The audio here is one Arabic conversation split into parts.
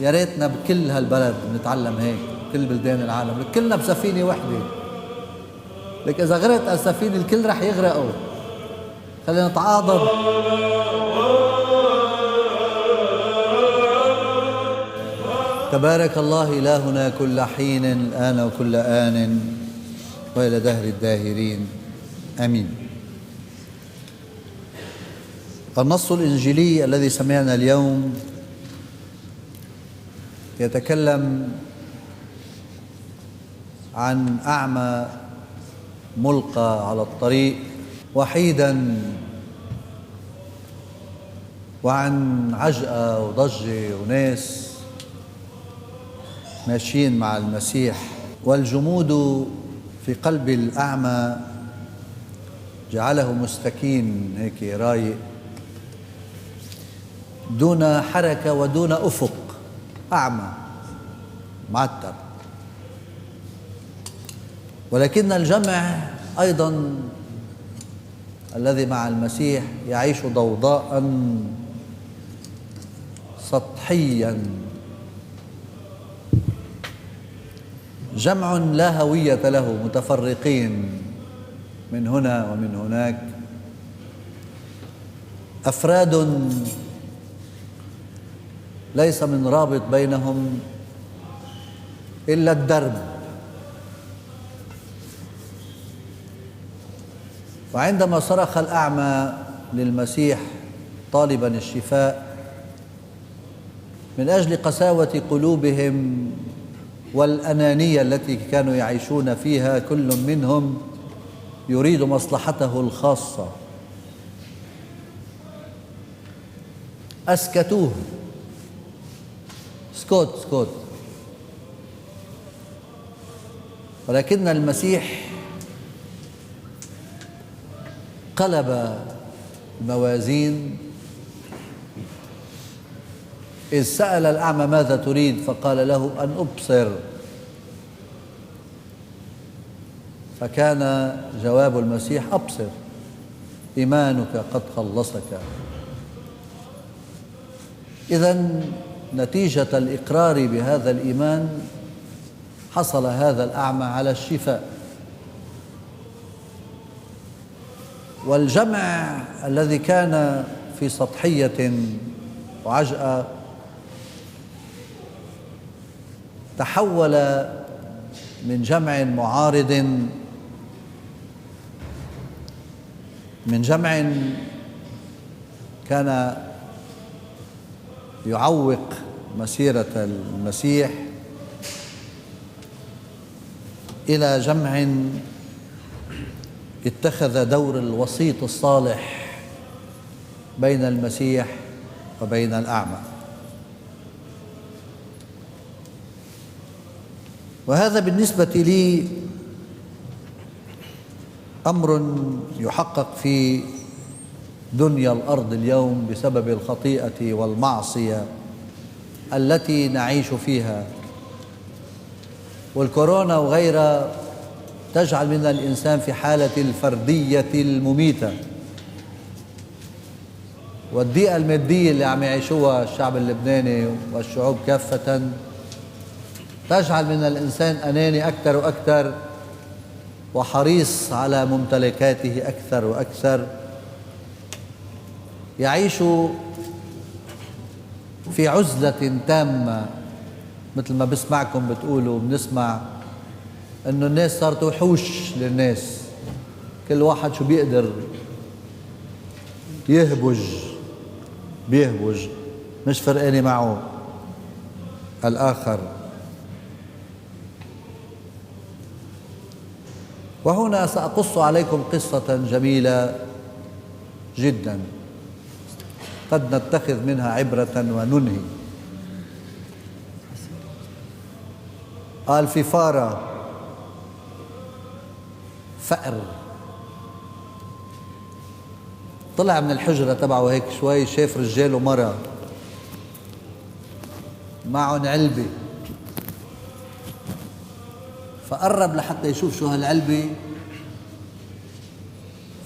يا ريتنا بكل هالبلد بنتعلم هيك، بكل بلدان العالم كلنا بسفينة وحدة. لك إذا غرقت السفينة الكل رح يغرقوا. خلينا نتعاضد. تبارك الله إلهنا كل حين الآن وكل آن وإلى دهر الداهرين آمين. النص الإنجيلي الذي سمعنا اليوم يتكلم عن أعمى ملقى على الطريق وحيدا، وعن عجقة وضجة وناس ماشيين مع المسيح، والجمود في قلب الأعمى جعله مستكين هيك رايق دون حركة ودون أفق، أعمى معتر. ولكن الجمع أيضا الذي مع المسيح يعيش ضوضاء سطحيا، جمع لا هوية له، متفرقين من هنا ومن هناك، أفراد ليس من رابط بينهم إلا الدرب. وعندما صرخ الأعمى للمسيح طالبا الشفاء من أجل قساوة قلوبهم والأنانية التي كانوا يعيشون فيها، كل منهم يريد مصلحته الخاصة، أسكتوه. اسكت اسكت. ولكن المسيح قلب الموازين إذ سأل الأعمى ماذا تريد؟ فقال له أن أبصر. فكان جواب المسيح أبصر، إيمانك قد خلصك. إذن نتيجة الإقرار بهذا الإيمان حصل هذا الأعمى على الشفاء. والجمع الذي كان في سطحية وعجأة تحول من جمع معارض، من جمع كان يعوق مسيرة المسيح، إلى جمع اتخذ دور الوسيط الصالح بين المسيح وبين الأعمى. وهذا بالنسبة لي أمر يحقق في دنيا الأرض اليوم بسبب الخطيئة والمعصية التي نعيش فيها. والكورونا وغيرها تجعل من الإنسان في حالة الفردية المميتة، والضيقة المادية اللي عم يعيشوها الشعب اللبناني والشعوب كافة تجعل من الإنسان أناني أكثر وأكثر، وحريص على ممتلكاته أكثر وأكثر، يعيش في عزلة تامة. مثل ما بسمعكم بتقولوا، بنسمع إنه الناس صارت وحوش للناس، كل واحد شو بيقدر بيهبج، مش فرقاني معه الآخر. وهنا سأقص عليكم قصة جميلة جدا قد نتخذ منها عبرة وننهي. قال في فارة فأر طلع من الحجرة تبعه هيك شوي، شاف رجال ومرأة معهم علبة، فقرب لحتى يشوف شو هالعلبة،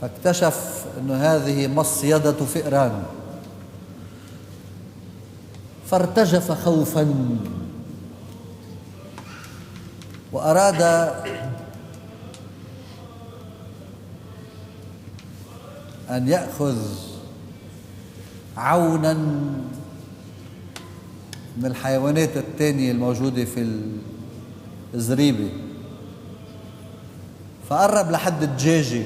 فاكتشف انه هذه مصيدة فئران. فارتجف خوفا وأراد أن يأخذ عونا من الحيوانات التانية الموجودة في الزريبة، فقرب لحد الدجاجة،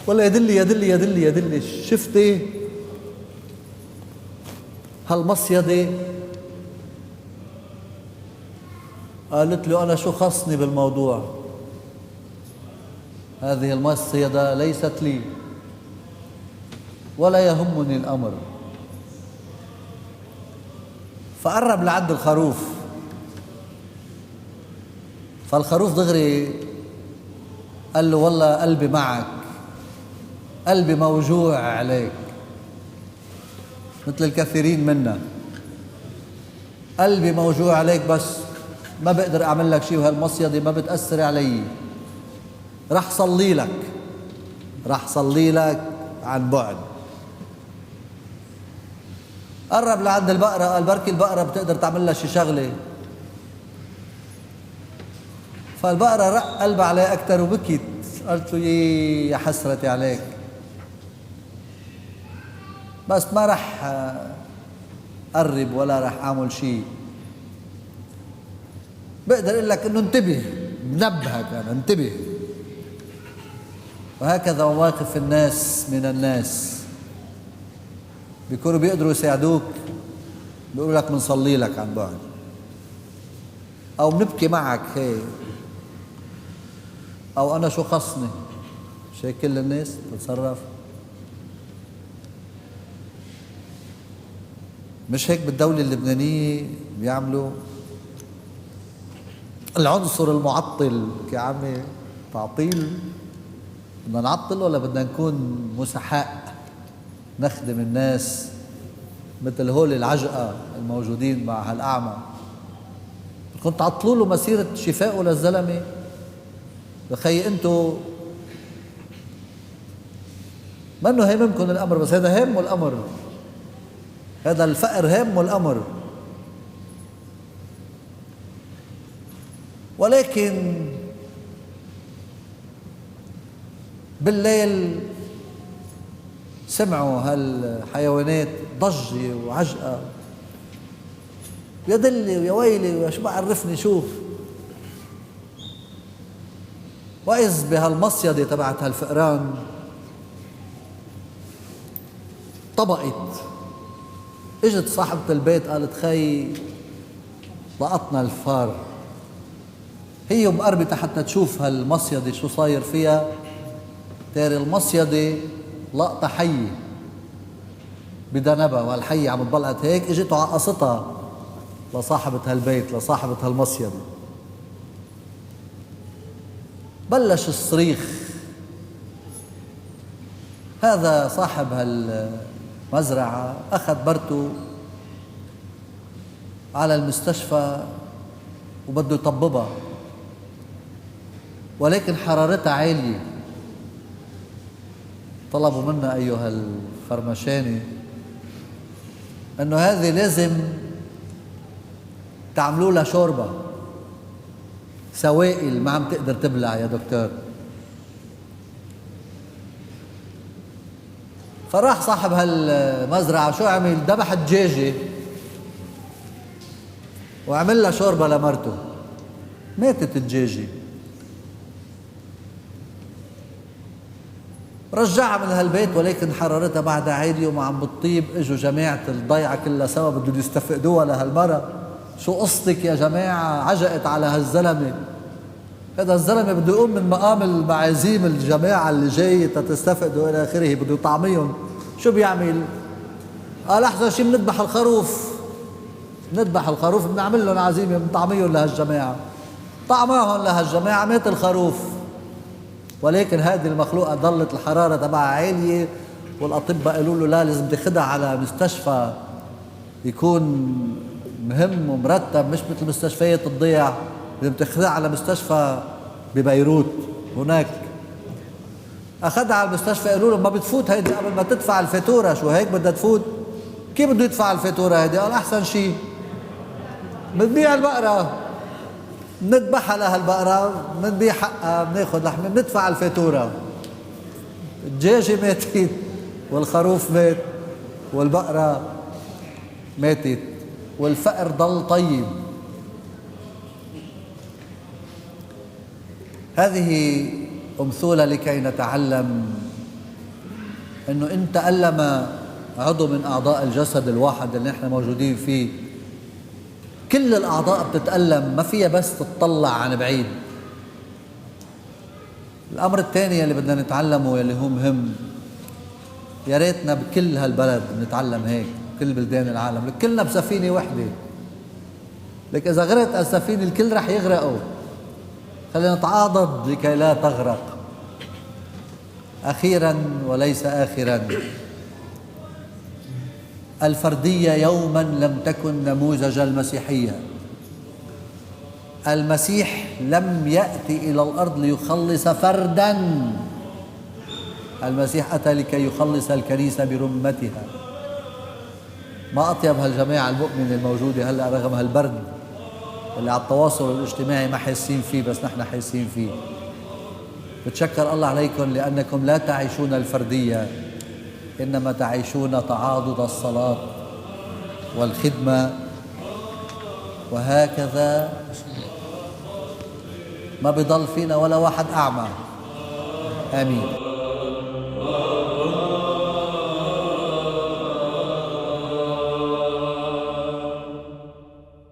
ولا يدلي يدلي يدلي يدلي، شفتي هالمصيدة؟ قالت له أنا شو خصني بالموضوع، هذه المصيدة ليست لي ولا يهمني الأمر. فقرب لعند الخروف، فالخروف دغري قال له والله قلبي معك، قلبي موجوع عليك، مثل الكثيرين منا، قلبي موجوع عليك، بس ما بقدر أعمل لك شيء، وهالمصيدة ما بتأثر علي، رح صلي لك، رح صلي لك عن بعد. قرب لعند البقرة، قال بركي البقرة بتقدر تعمل لها شي شغلة. فالبقرة رق قلبها عليه أكتر وبكت، قالت له يا حسرتي عليك، بس ما رح قرب ولا رح أعمل شي. بقدر أقول لك إنه انتبه، بنبهك أنا، انتبه. وهكذا مواقف الناس من الناس، بيكونوا بيقدروا يساعدوك، بيقولوا لك بنصلي لك عن بعد، أو بنبكي معك هيك، أو أنا شو خصني، مش هيك كل الناس بتتصرف؟ مش هيك بالدولة اللبنانية بيعملوا؟ العنصر المعطل يا عمي، تعطيل، بدنا نعطل ولا بدنا نكون مسحاء نخدم الناس مثل هول العجقة الموجودين مع هالأعمى؟ بدكم تعطلوا له مسيرة شفائه للزلمة؟ بخي انتو ما انه هاممكم الأمر، بس هذا هامه الأمر، هذا الفقر هامه الأمر. ولكن بالليل سمعوا هالحيوانات ضجة وعجقة، يا دلي ويا ويلي ويا شو بعرفني شوف، وإذ بهالمصيدة تبعت هالفئران طبقت. اجت صاحبة البيت قالت خي لقطنا الفار، هي مقربة حتى تشوف هالمصيدة شو صاير فيها، تاري المصيدة لقطة حية بدنبها، وهالحية عم تبلقت هيك، اجت وعقصتها لصاحبة هالبيت، لصاحبة هالمصيدة. بلش الصريخ، هذا صاحب هالمزرعة أخذ برته على المستشفى وبده يطببها، ولكن حرارتها عالية. طلبوا منا أيها الفرمشاني أنه هذه لازم تعملوا لها شوربة، سوائل ما عم تقدر تبلع يا دكتور. فراح صاحب هالمزرعة شو عمل؟ ذبح الدجاجة وعمل لها شوربة لمرته، ماتت الدجاجة. رجعها من هالبيت، ولكن حرارتها بعدها عالية وما عم بتطيب. اجوا جماعة الضيعة كلها سوا بدهم يستفقدوها لهالمرة، شو قصتك يا جماعة؟ عجقت على هالزلمة، هذا الزلمة بده يقوم من مقام المعازيم الجماعة اللي جاية تستفقدوا إلى آخره، بده يطعميهم. شو بيعمل؟ قال أحسن شيء بنذبح الخروف، نذبح الخروف بنعمل لهم عزيمة بنطعميهم لهالجماعة. طعماهم لهالجماعة، مات الخروف. ولكن هذه المخلوقة ضلت الحرارة تبعها عالية، والأطباء قالوا له لا، لازم تاخدها على مستشفى يكون مهم ومرتب، مش مثل مستشفيات الضيع، لازم تاخدها على مستشفى ببيروت هناك. أخدها على المستشفى، قالوا له ما بتفوت هيدي قبل ما تدفع الفاتورة، شو هيك بدها تفوت؟ كيف بده يدفع الفاتورة هيدي؟ قال أحسن شيء بنبيع البقرة، بنذبحها لهالبقرة، بنبيع حقها، بناخذ لحمة، بندفع الفاتورة. الدجاجة ماتت والخروف مات والبقرة ماتت والفقر ضل طيب. هذه أمثلة لكي نتعلم أنه إن تألم عضو من أعضاء الجسد الواحد اللي نحن موجودين فيه، كل الأعضاء بتتألم، ما فيها بس تطلع عن بعيد. الأمر الثاني اللي بدنا نتعلمه يلي هو مهم، يا ريتنا بكل هالبلد نتعلم هيك، كل بلدان العالم كلنا بسفينة وحدة، لك إذا غرقت السفينة الكل رح يغرقوا. خلينا نتعاضد لكي لا تغرق. أخيرا وليس آخرا، الفردية يوما لم تكن نموذج المسيحية. المسيح لم يأتي إلى الأرض ليخلص فردا، المسيح أتى لكي يخلص الكنيسة برمتها. ما أطيب هالجماعة المؤمنة الموجودة هلأ رغم هالبرد اللي على التواصل الاجتماعي ما حاسين فيه، بس نحن حاسين فيه. بتشكر الله عليكم لأنكم لا تعيشون الفردية، إنما تعيشون تعاضد الصلاة والخدمة، وهكذا ما بضل فينا ولا واحد أعمى. آمين.